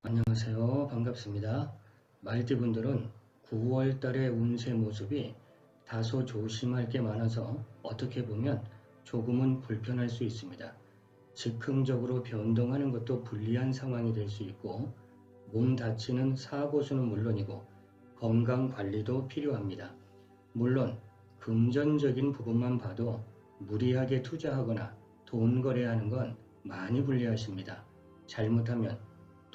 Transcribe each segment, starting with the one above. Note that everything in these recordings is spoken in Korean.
안녕하세요. 반갑습니다. 말띠분들은 9월 달의 운세 모습이 다소 조심할 게 많아서 어떻게 보면 조금은 불편할 수 있습니다. 즉흥적으로 변동하는 것도 불리한 상황이 될 수 있고, 몸 다치는 사고수는 물론이고 건강 관리도 필요합니다. 물론 금전적인 부분만 봐도 무리하게 투자하거나 돈 거래하는 건 많이 불리하십니다. 잘못하면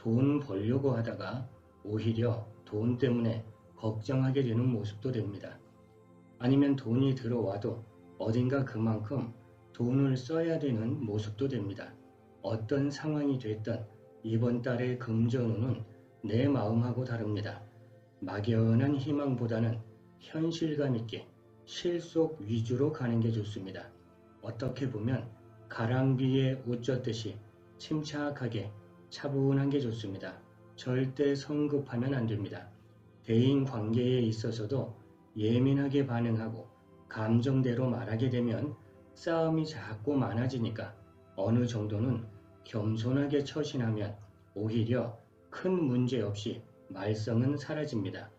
돈 벌려고 하다가 오히려 돈 때문에 걱정하게 되는 모습도 됩니다. 아니면 돈이 들어와도 어딘가 그만큼 돈을 써야 되는 모습도 됩니다. 어떤 상황이 됐든 이번 달의 금전운은 내 마음하고 다릅니다. 막연한 희망보다는 현실감 있게 실속 위주로 가는 게 좋습니다. 어떻게 보면 가랑비에 옷 젖듯이 침착하게 차분한 게 좋습니다. 절대 성급하면 안 됩니다. 대인 관계에 있어서도 예민하게 반응하고 감정대로 말하게 되면 싸움이 자꾸 많아지니까 어느 정도는 겸손하게 처신하면 오히려 큰 문제 없이 말썽은 사라집니다.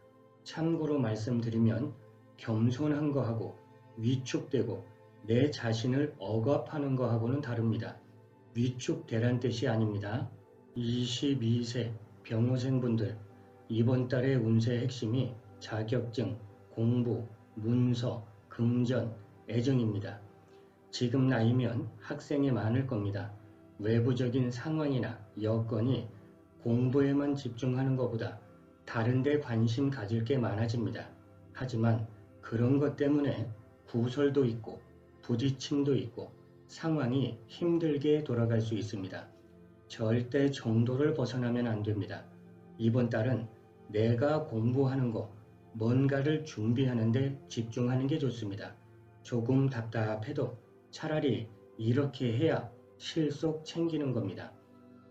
참고로 말씀드리면 겸손한 거하고 위축되고 내 자신을 억압하는 거하고는 다릅니다. 위축되란 뜻이 아닙니다. 22세 병호생분들, 이번 달의 운세 핵심이 자격증, 공부, 문서, 금전, 애정입니다. 지금 나이면 학생이 많을 겁니다. 외부적인 상황이나 여건이 공부에만 집중하는 것보다 다른 데 관심 가질 게 많아집니다. 하지만 그런 것 때문에 구설도 있고 부딪힘도 있고 상황이 힘들게 돌아갈 수 있습니다. 절대 정도를 벗어나면 안 됩니다. 이번 달은 내가 공부하는 거, 뭔가를 준비하는 데 집중하는 게 좋습니다. 조금 답답해도 차라리 이렇게 해야 실속 챙기는 겁니다.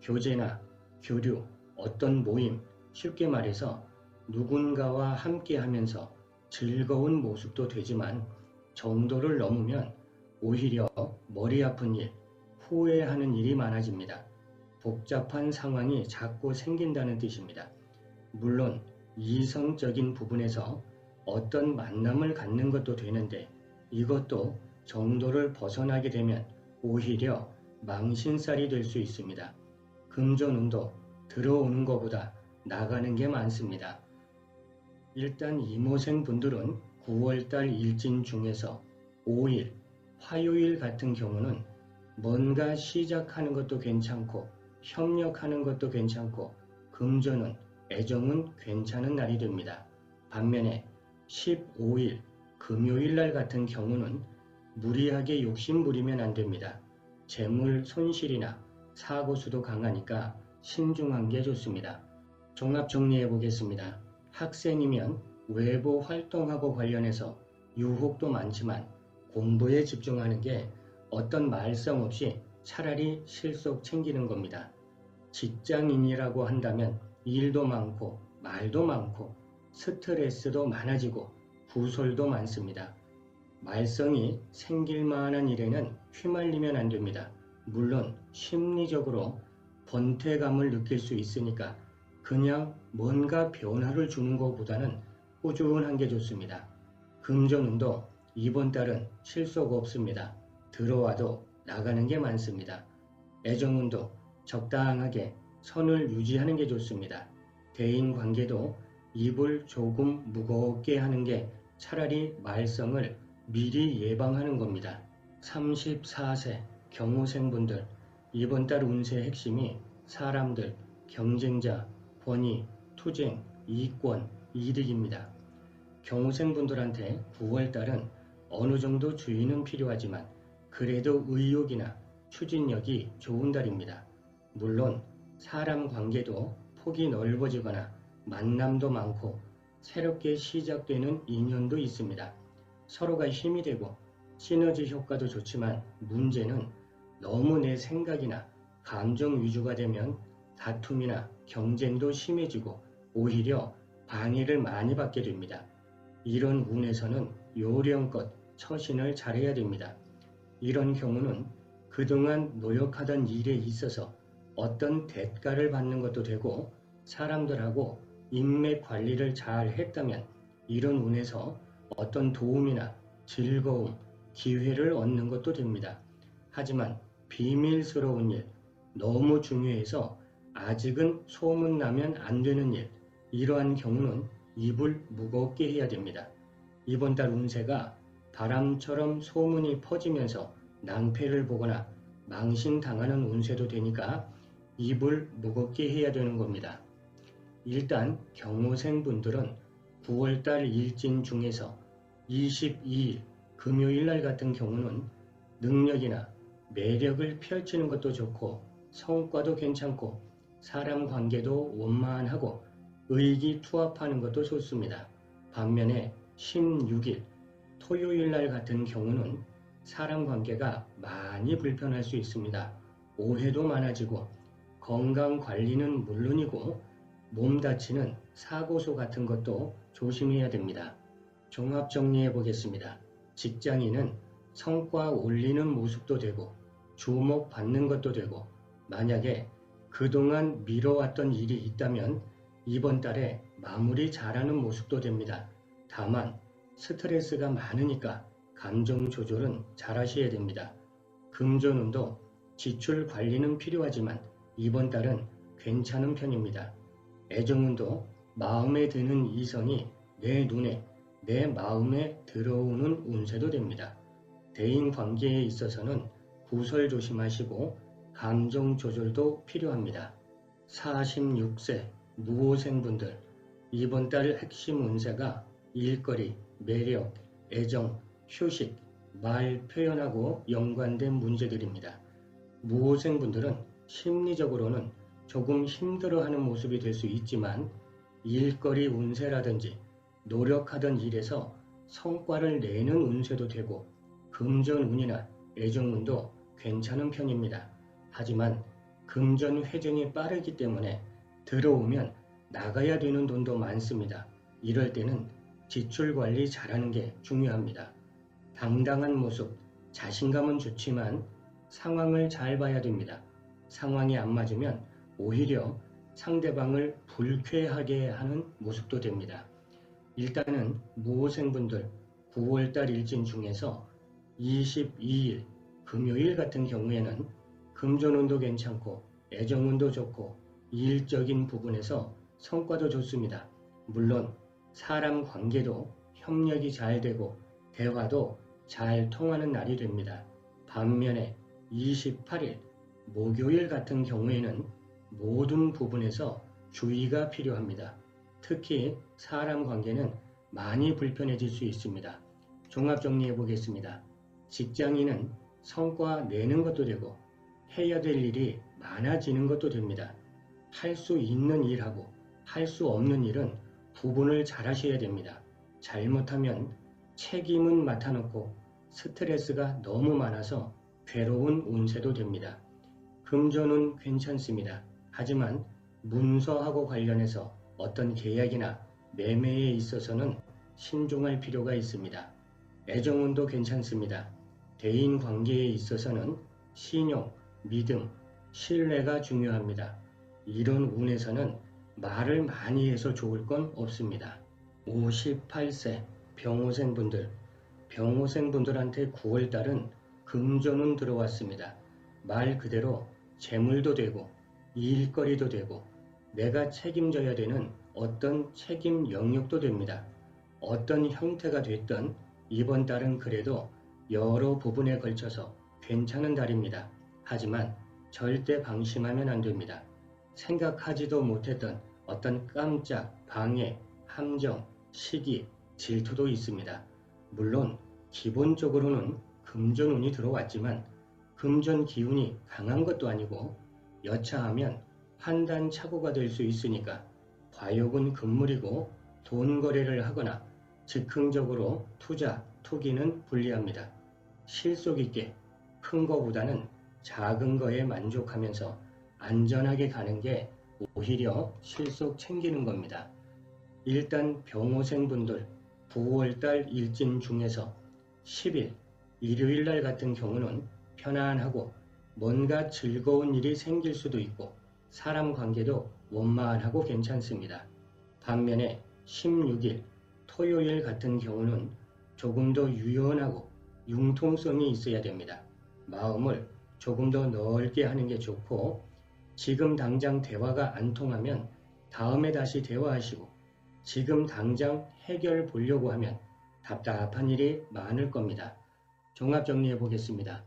교제나 교류, 어떤 모임, 쉽게 말해서 누군가와 함께 하면서 즐거운 모습도 되지만 정도를 넘으면 오히려 머리 아픈 일, 후회하는 일이 많아집니다. 복잡한 상황이 자꾸 생긴다는 뜻입니다. 물론 이성적인 부분에서 어떤 만남을 갖는 것도 되는데 이것도 정도를 벗어나게 되면 오히려 망신살이 될 수 있습니다. 금전운도 들어오는 것보다 나가는 게 많습니다. 일단 이모생 분들은 9월달 일진 중에서 5일, 화요일 같은 경우는 뭔가 시작하는 것도 괜찮고 협력하는 것도 괜찮고 금전은 애정은 괜찮은 날이 됩니다. 반면에 15일 금요일 날 같은 경우는 무리하게 욕심부리면 안 됩니다. 재물 손실이나 사고수도 강하니까 신중한 게 좋습니다. 종합 정리해 보겠습니다. 학생이면 외부 활동하고 관련해서 유혹도 많지만 공부에 집중하는 게 어떤 말썽 없이 차라리 실속 챙기는 겁니다. 직장인이라고 한다면 일도 많고 말도 많고 스트레스도 많아지고 구설도 많습니다. 말썽이 생길 만한 일에는 휘말리면 안 됩니다. 물론 심리적으로 번태감을 느낄 수 있으니까 그냥 뭔가 변화를 주는 것보다는 꾸준한 게 좋습니다. 금전운도 이번 달은 실속 없습니다. 들어와도 나가는 게 많습니다. 애정운도 적당하게 선을 유지하는 게 좋습니다. 대인관계도 입을 조금 무겁게 하는 게 차라리 말썽을 미리 예방하는 겁니다. 34세 경호생분들, 이번 달 운세 핵심이 사람들, 경쟁자, 권위, 투쟁, 이권, 이득입니다. 경호생분들한테 9월달은 어느 정도 주의는 필요하지만 그래도 의욕이나 추진력이 좋은 달입니다. 물론 사람 관계도 폭이 넓어지거나 만남도 많고 새롭게 시작되는 인연도 있습니다. 서로가 힘이 되고 시너지 효과도 좋지만 문제는 너무 내 생각이나 감정 위주가 되면 다툼이나 경쟁도 심해지고 오히려 방해를 많이 받게 됩니다. 이런 운에서는 요령껏 처신을 잘해야 됩니다. 이런 경우는 그동안 노력하던 일에 있어서 어떤 대가를 받는 것도 되고 사람들하고 인맥 관리를 잘 했다면 이런 운에서 어떤 도움이나 즐거움, 기회를 얻는 것도 됩니다. 하지만 비밀스러운 일, 너무 중요해서 아직은 소문나면 안 되는 일, 이러한 경우는 입을 무겁게 해야 됩니다. 이번 달 운세가 바람처럼 소문이 퍼지면서 낭패를 보거나 망신당하는 운세도 되니까 입을 무겁게 해야 되는 겁니다. 일단 경호생 분들은 9월달 일진 중에서 22일 금요일 날 같은 경우는 능력이나 매력을 펼치는 것도 좋고 성과도 괜찮고 사람 관계도 원만하고 의기투합하는 것도 좋습니다. 반면에 16일 토요일 날 같은 경우는 사람 관계가 많이 불편할 수 있습니다. 오해도 많아지고 건강 관리는 물론이고 몸 다치는 사고소 같은 것도 조심해야 됩니다. 종합 정리해 보겠습니다. 직장인은 성과 올리는 모습도 되고 주목받는 것도 되고 만약에 그동안 미뤄왔던 일이 있다면 이번 달에 마무리 잘하는 모습도 됩니다. 다만 스트레스가 많으니까 감정 조절은 잘 하셔야 됩니다. 금전운도 지출 관리는 필요하지만 이번 달은 괜찮은 편입니다. 애정운도 마음에 드는 이성이 내 눈에 내 마음에 들어오는 운세도 됩니다. 대인 관계에 있어서는 구설 조심하시고 감정 조절도 필요합니다. 46세 무호생분들 이번 달 핵심 운세가 일거리, 매력, 애정, 휴식, 말 표현하고 연관된 문제들입니다. 무호생분들은 심리적으로는 조금 힘들어하는 모습이 될 수 있지만 일거리 운세라든지 노력하던 일에서 성과를 내는 운세도 되고 금전운이나 애정운도 괜찮은 편입니다. 하지만 금전 회전이 빠르기 때문에 들어오면 나가야 되는 돈도 많습니다. 이럴 때는 지출 관리 잘하는 게 중요합니다. 당당한 모습, 자신감은 좋지만 상황을 잘 봐야 됩니다. 상황이 안 맞으면 오히려 상대방을 불쾌하게 하는 모습도 됩니다. 일단은 무호생분들 9월달 일진 중에서 22일 금요일 같은 경우에는 금전운도 괜찮고 애정운도 좋고 일적인 부분에서 성과도 좋습니다. 물론 사람 관계도 협력이 잘 되고 대화도 잘 통하는 날이 됩니다. 반면에 28일 목요일 같은 경우에는 모든 부분에서 주의가 필요합니다. 특히 사람 관계는 많이 불편해질 수 있습니다. 종합 정리해 보겠습니다. 직장인은 성과 내는 것도 되고 해야 될 일이 많아지는 것도 됩니다. 할 수 있는 일하고 할 수 없는 일은 구분을 잘 하셔야 됩니다. 잘못하면 책임은 맡아놓고 스트레스가 너무 많아서 괴로운 운세도 됩니다. 금전은 괜찮습니다. 하지만 문서하고 관련해서 어떤 계약이나 매매에 있어서는 신중할 필요가 있습니다. 애정운도 괜찮습니다. 대인 관계에 있어서는 신용, 믿음, 신뢰가 중요합니다. 이런 운에서는 말을 많이 해서 좋을 건 없습니다. 58세 병호생분들, 병호생분들한테 9월달은 금전운 들어왔습니다. 말 그대로 재물도 되고 일거리도 되고 내가 책임져야 되는 어떤 책임 영역도 됩니다. 어떤 형태가 됐든 이번 달은 그래도 여러 부분에 걸쳐서 괜찮은 달입니다. 하지만 절대 방심하면 안 됩니다. 생각하지도 못했던 어떤 깜짝 방해, 함정, 시기, 질투도 있습니다. 물론 기본적으로는 금전운이 들어왔지만 금전 기운이 강한 것도 아니고 여차하면 판단 착오가 될 수 있으니까 과욕은 금물이고 돈 거래를 하거나 즉흥적으로 투자, 투기는 불리합니다. 실속 있게 큰 거보다는 작은 거에 만족하면서 안전하게 가는 게 오히려 실속 챙기는 겁니다. 일단 병호생분들 9월달 일진 중에서 10일 일요일날 같은 경우는 편안하고 뭔가 즐거운 일이 생길 수도 있고 사람 관계도 원만하고 괜찮습니다. 반면에 16일 토요일 같은 경우는 조금 더 유연하고 융통성이 있어야 됩니다. 마음을 조금 더 넓게 하는 게 좋고 지금 당장 대화가 안 통하면 다음에 다시 대화하시고 지금 당장 해결 보려고 하면 답답한 일이 많을 겁니다. 종합 정리해 보겠습니다.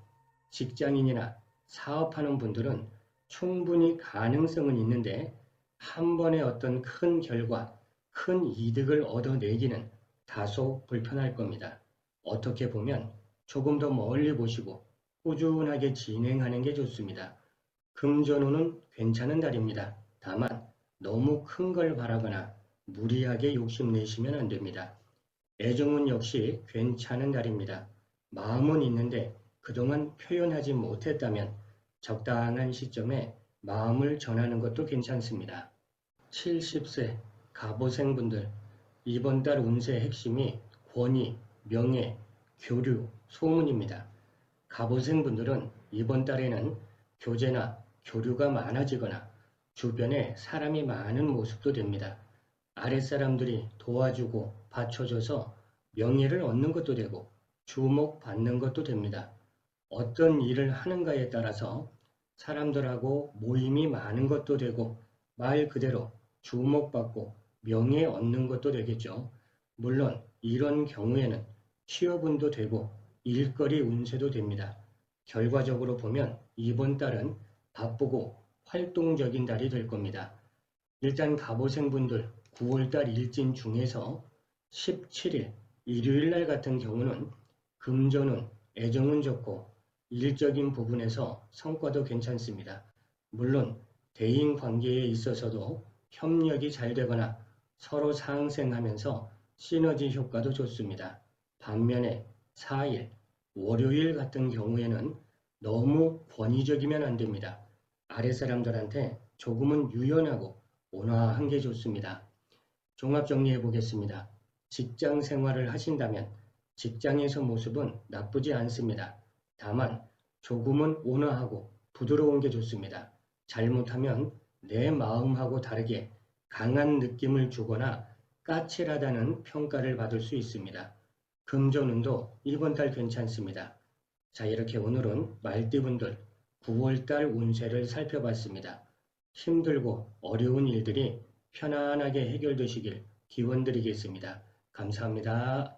직장인이나 사업하는 분들은 충분히 가능성은 있는데 한 번에 어떤 큰 결과, 큰 이득을 얻어내기는 다소 불편할 겁니다. 어떻게 보면 조금 더 멀리 보시고 꾸준하게 진행하는 게 좋습니다. 금전운은 괜찮은 달입니다. 다만 너무 큰 걸 바라거나 무리하게 욕심내시면 안 됩니다. 애정운 역시 괜찮은 달입니다. 마음은 있는데 그동안 표현하지 못했다면 적당한 시점에 마음을 전하는 것도 괜찮습니다. 70세 갑오생분들 이번 달 운세의 핵심이 권위, 명예, 교류, 소문입니다. 갑오생분들은 이번 달에는 교제나 교류가 많아지거나 주변에 사람이 많은 모습도 됩니다. 아랫사람들이 도와주고 받쳐줘서 명예를 얻는 것도 되고 주목받는 것도 됩니다. 어떤 일을 하는가에 따라서 사람들하고 모임이 많은 것도 되고 말 그대로 주목받고 명예 얻는 것도 되겠죠. 물론 이런 경우에는 취업운도 되고 일거리 운세도 됩니다. 결과적으로 보면 이번 달은 바쁘고 활동적인 달이 될 겁니다. 일단 갑오생분들 9월달 일진 중에서 17일 일요일날 같은 경우는 금전운, 애정운 좋고 일적인 부분에서 성과도 괜찮습니다. 물론 대인 관계에 있어서도 협력이 잘 되거나 서로 상생하면서 시너지 효과도 좋습니다. 반면에 4일, 월요일 같은 경우에는 너무 권위적이면 안 됩니다. 아랫사람들한테 조금은 유연하고 온화한 게 좋습니다. 종합 정리해 보겠습니다. 직장 생활을 하신다면 직장에서 모습은 나쁘지 않습니다. 다만 조금은 온화하고 부드러운 게 좋습니다. 잘못하면 내 마음하고 다르게 강한 느낌을 주거나 까칠하다는 평가를 받을 수 있습니다. 금전운도 이번 달 괜찮습니다. 자, 이렇게 오늘은 말띠분들 9월달 운세를 살펴봤습니다. 힘들고 어려운 일들이 편안하게 해결되시길 기원드리겠습니다. 감사합니다.